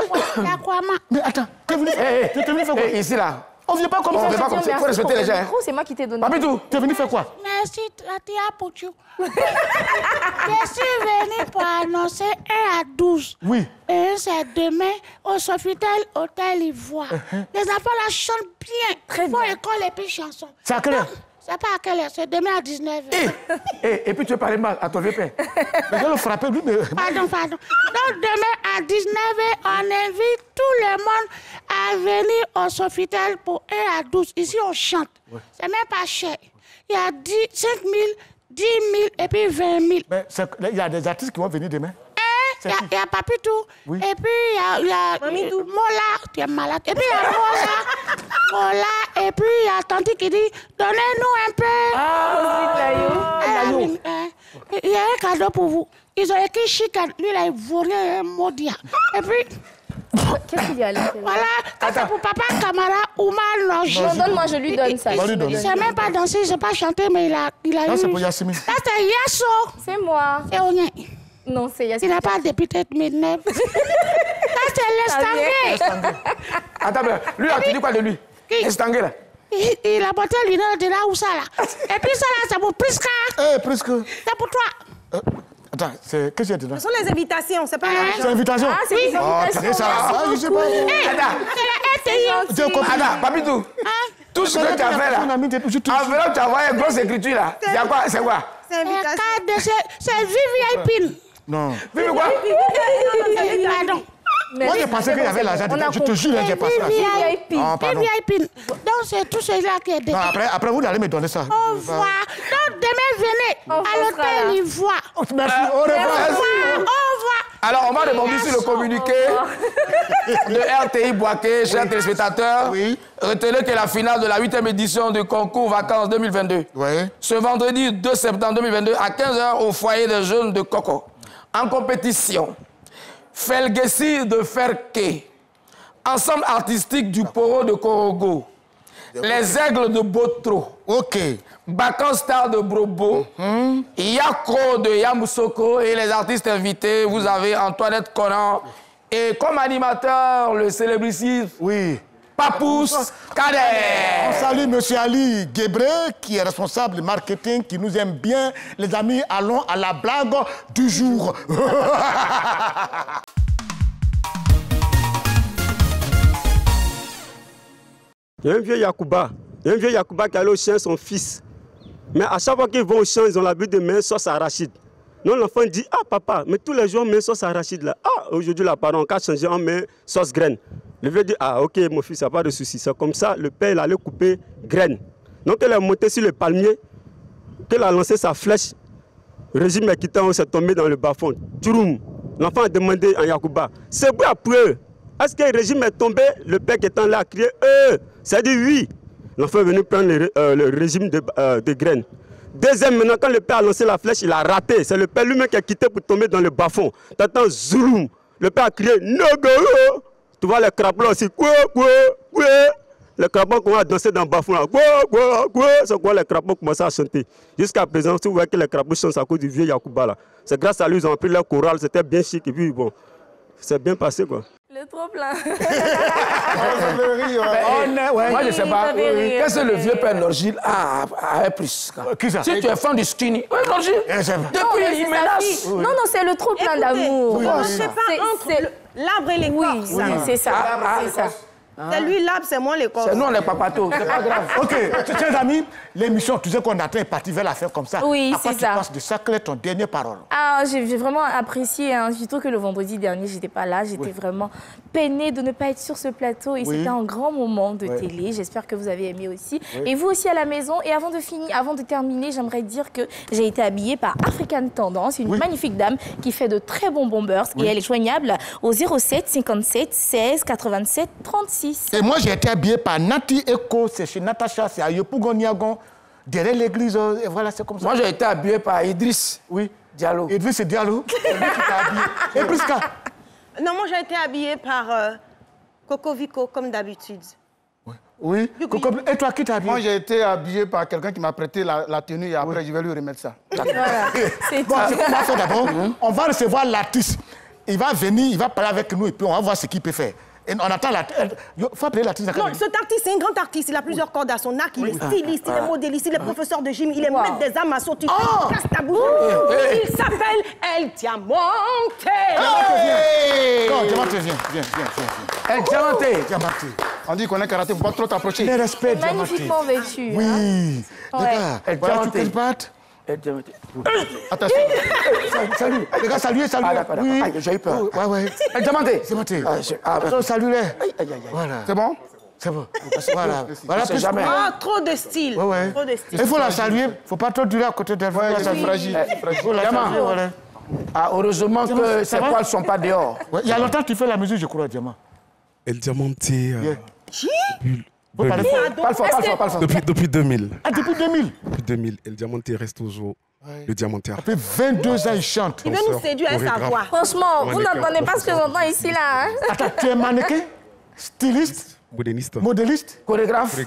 y a quoi, ma? Mais attends, t'es venu faire quoi? Ici, là. On vient pas comme ça. On vient pas comme ça. Il faut respecter les gens. C'est moi qui t'ai donné. Papitou, t'es venu faire quoi? Merci, Tatia Pouchou. Je suis venue pour annoncer 1 à 12. Oui. Et c'est demain au Sofitel Hôtel Ivoire. Les enfants là chantent bien. Très bien. École et puis chansons. C'est à quelle heure? C'est pas à quelle heure, c'est demain à 19h. Et puis tu veux parler mal à ton vieux père. Mais je vais le frapper, lui, mais... Pardon. Donc demain à 19h, on invite tout le monde à venir au Sofitel pour 1 à 12. Ici, on chante. C'est même pas cher. Il y a 5 000, 10 000 et puis 20 000. Mais il y a des artistes qui vont venir demain. Il y a Papitou. Oui. Et puis il y a Mola, tu es malade. Et puis il y a Mola. Et puis il y a Tanti qui dit, donnez-nous un peu. Il y a un cadeau pour vous. Ils ont écrit Chican. Lui, là, il vaut rien, Modia. Et puis... Qu'est-ce qu'il y a là? Voilà, c'est pour papa Camara, Oumar Nogil. Non, donne-moi, je lui donne ça. Il ne sait même pas danser, il ne sait pas chanter, mais il a eu... Ça, c'est pour Yassimi. Ça, c'est Yasso. C'est moi. C'est Onyen. Non, c'est Yassimi. Il n'a pas depuis peut-être 1009. Ça, c'est l'Estanguet. Attends, lui, tu dis quoi de lui? L'Estanguet, là. Il a porté l'honneur de là où ça, là. Et puis ça, là, c'est pour Prisca. Prisca. C'est pour toi. Attends, qu'est-ce que j'ai dit là? Ce sont les invitations, c'est pas C'est l'invitation? Ah, c'est les invitations. Je sais pas. C'est la RTI. Attends, Papitou. Tout ce que tu as fait là, enveloppe, tu as envoyé une grosse écriture là. C'est quoi? C'est VVIP. Non. Vivi quoi? Pardon. Moi, j'ai pensé qu'il y avait l'argent. Je te jure, j'ai passé là. VVIP. Donc, c'est tout cela qui est dédié. Après, vous allez me donner ça. Au revoir. Donc, demain, venez à l'hôtel Ivoire. Merci. Au revoir. Au revoir. Alors, on va demander sur le communiqué de RTI Boaké, chers téléspectateurs. Oui. Retenez que la finale de la 8e édition du concours Vacances 2022, ce vendredi 2 septembre 2022, à 15h, au foyer des jeunes de Coco. En compétition, Felgessi de Ferke, ensemble artistique du Poro de Korogo, les Aigles de Botro, Bakan Star de Brobo, Yakro de Yamoussoukro et les artistes invités, vous avez Antoinette Conan et comme animateur, le célébrissime Papous Kader. On salue M. Ali Guébré, qui est responsable du marketing, qui nous aime bien. Les amis, allons à la blague du jour. Il y a un vieux Yacouba. Qui allait au champ son fils. Mais à chaque fois qu'ils vont au champ, ils ont l'habitude de mettre sauce arachide. Non, l'enfant dit, ah papa, mais tous les jours on met sauce arachide là. Ah, aujourd'hui là, pardon, on a changé, on met sauce graine. Le vieux dit, ah ok mon fils, il n'y a pas de souci. C'est comme ça, le père il allait couper graine. Donc elle est montée sur le palmier, qu'elle a lancé sa flèche. Le régime est quitté, on s'est tombé dans le bas-fond. Tchouroum. L'enfant a demandé à Yacouba, c'est quoi après? Est-ce que le régime est tombé? Le père qui était là a crié, ça dit oui. L'enfant est venu prendre le régime de graines. Deuxième, maintenant, quand le père a lancé la flèche, il a raté. C'est le père lui-même qui a quitté pour tomber dans le bas-fond. T'entends Zouloum. Le père a crié Nogoro. Tu vois les crapauds aussi. Les crapauds commencent à danser dans le bas-fond. C'est quoi les crapauds commencent à chanter. Jusqu'à présent, si vous voyez que les crapauds chantent à cause du vieux Yacouba là. C'est grâce à lui, ils ont pris leur chorale. C'était bien chic. Et puis bon, c'est bien passé quoi. Le trop plein. Moi, je ne sais pas. Qu'est-ce que le vieux père Norgile a plus? Qui ça? Si tu es fan du skinny. Oui, Norgile. Depuis, il menace. Non, non, c'est le trop plein d'amour. C'est pas entre l'arbre et l'écorce. Oui, c'est ça. C'est ça. C'est lui l'arbre, c'est moi l'écorce. C'est nous, on est papato. C'est pas grave. Ok, chers amis, l'émission, tu sais qu'on attend est parti vers la fin comme ça. Oui, c'est ça. Tu penses de ça, Claire, ton dernière parole? Ah, j'ai vraiment apprécié, hein. Surtout que le vendredi dernier, j'étais pas là. J'étais vraiment peinée de ne pas être sur ce plateau. Et c'était un grand moment de télé. J'espère que vous avez aimé aussi. Et vous aussi à la maison. Et avant de terminer, j'aimerais dire que j'ai été habillée par African Tendance, une magnifique dame qui fait de très bons bombers. Et elle est joignable au 07 57 16 87 36. Et moi, j'ai été habillé par Nati Eko, c'est chez Natacha, c'est à Yopougon-Niagon, derrière l'église, et voilà, c'est comme ça. Moi, j'ai été habillé par Idriss Diallo. Idriss Diallo. Et Prisca? Non, moi, j'ai été habillée par Coco Vico, comme d'habitude. Oui. Et toi, qui t'as habillé? Moi, j'ai été habillé par quelqu'un qui m'a prêté la tenue et après, je vais lui remettre ça. Voilà, c'est bon, c'est qu'on va faire d'abord. On va recevoir l'artiste. Il va venir, il va parler avec nous et puis on va voir ce qu'il peut faire. Et on attend l'artiste. Il faut appeler l'artiste. Non, cet artiste, c'est un grand artiste. Il a plusieurs cordes à son arc. Il est styliste, il est modéliste, il est professeur de gym, il est maître des arts martiaux. Tu casses ta bouche. Il s'appelle El Diamante. Non, Diamante, viens. El Diamante. On dit qu'on est karaté, il ne faut pas trop t'approcher. Les respects, Diamante. Magnifiquement vêtu. Oui. Regarde, voilà, tu peux te battre. Attention. Salut. Les gars, saluez. Oui. J'ai eu peur. Ouais. El Diamante. Salut-les. Voilà. C'est bon? C'est bon. Voilà. C'est jamais. Ah, trop de style. Trop de style. Il faut la saluer. Il ne faut pas trop durer à côté d'elle. C'est fragile. Il faut la saluer, voilà. Heureusement que ses poils ne sont pas dehors. Il y a longtemps que tu fais la musique, je crois, Diamant. El Diamante. Depuis 2000. Ah, depuis 2000? Depuis 2000. El Diamante reste toujours le diamantaire. Ça fait 22 ans, il chante. Il veut nous séduire avec sa voix. Franchement, vous n'entendez pas ce que j'entends ici, là. Hein? Attends, tu es mannequin? Styliste? Modéliste? Chorégraphe?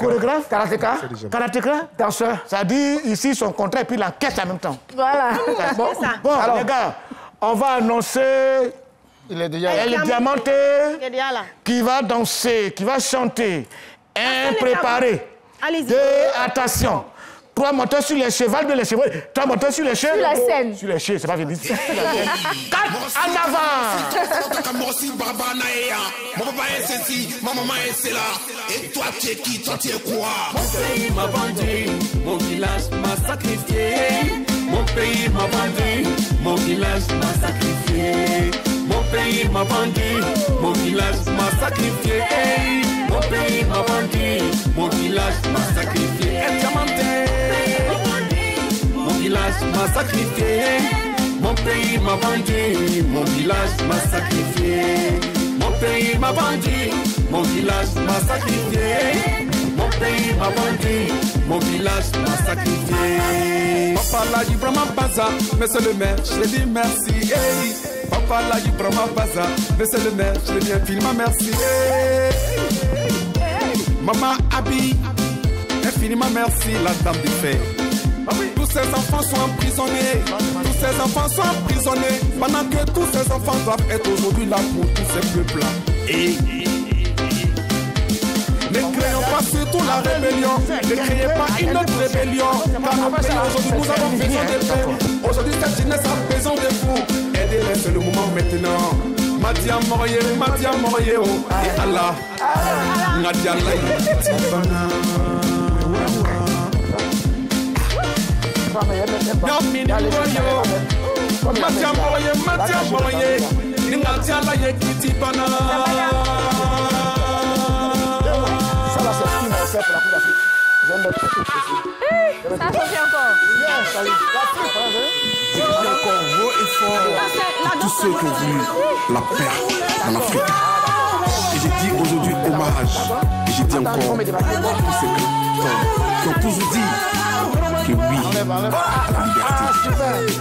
Karatéka? Danseur. Ça dit ici son contrat et puis l'enquête en même temps. Voilà. Bon, alors, les gars, on va annoncer... Il est déjà El Diamante qui va danser, qui va chanter. Préparé. Allez-y. 2, attention. 3 monteurs sur les chevaux, bien les chevaux. 3 monteurs sur les chevaux. Sur la scène. Sur les chevaux, c'est pas fini. 4 en avant. Mon papa est ceci, ma maman est cela. Et toi, tu es qui? Toi, tu es quoi? Mon pays m'a vendu, mon village m'a sacrifié. Mon pays m'a vendu, mon village m'a sacrifié. Mon pays m'a vendu, mon village m'a sacrifié. Mon pays m'a vendu, mon village m'a sacrifié. El Diamante, mon village m'a sacrifié. Mon pays m'a vendu, mon village m'a sacrifié. Mon pays m'a vendu, mon village m'a sacrifié. Mon pays m'a vendu, mon village m'a sacrifié. Papa l'a dit vraiment baza, mais c'est le maire, je lui dis merci. Hey. Papa l'a dit vraiment baza, mais c'est le maire, je lui dis infiniment merci. Hey. Maman Abi, infiniment merci, la dame du fer. Tous ces enfants sont emprisonnés, tous ces enfants sont emprisonnés, pendant que tous ces enfants doivent être aujourd'hui là pour tous ces peuples-là. Et ne créons pas surtout la rébellion, ne créez pas une autre rébellion, car nos pays aujourd'hui nous avons besoin de paix. Aujourd'hui cette jeunesse a besoin de vous, aidez-les, c'est le moment maintenant. Madia Morié, oh, et Allah, Nadia Lai, Madia Morié, Nadia Lai, Kitibana. Ça va, c'est ce qui m'a fait pour la coupe d'Afrique. Ça fait encore. Je dis encore haut et fort tous ceux qui ont voulu la paix en Afrique. Et j'ai dit aujourd'hui hommage. Et j'ai dit encore tous ceux qui ont toujours dit que oui à la liberté.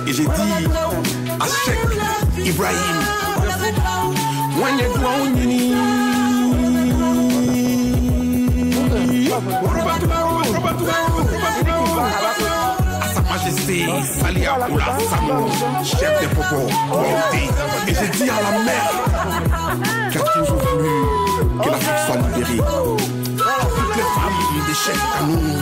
Et j'ai dit à Cheikh Ibrahim, à Sa Majesté Salia Oula Samou, chef des popos, et j'ai dit à la mère qui a toujours voulu que l'Afrique soit libérée. Toutes les femmes des chefs canons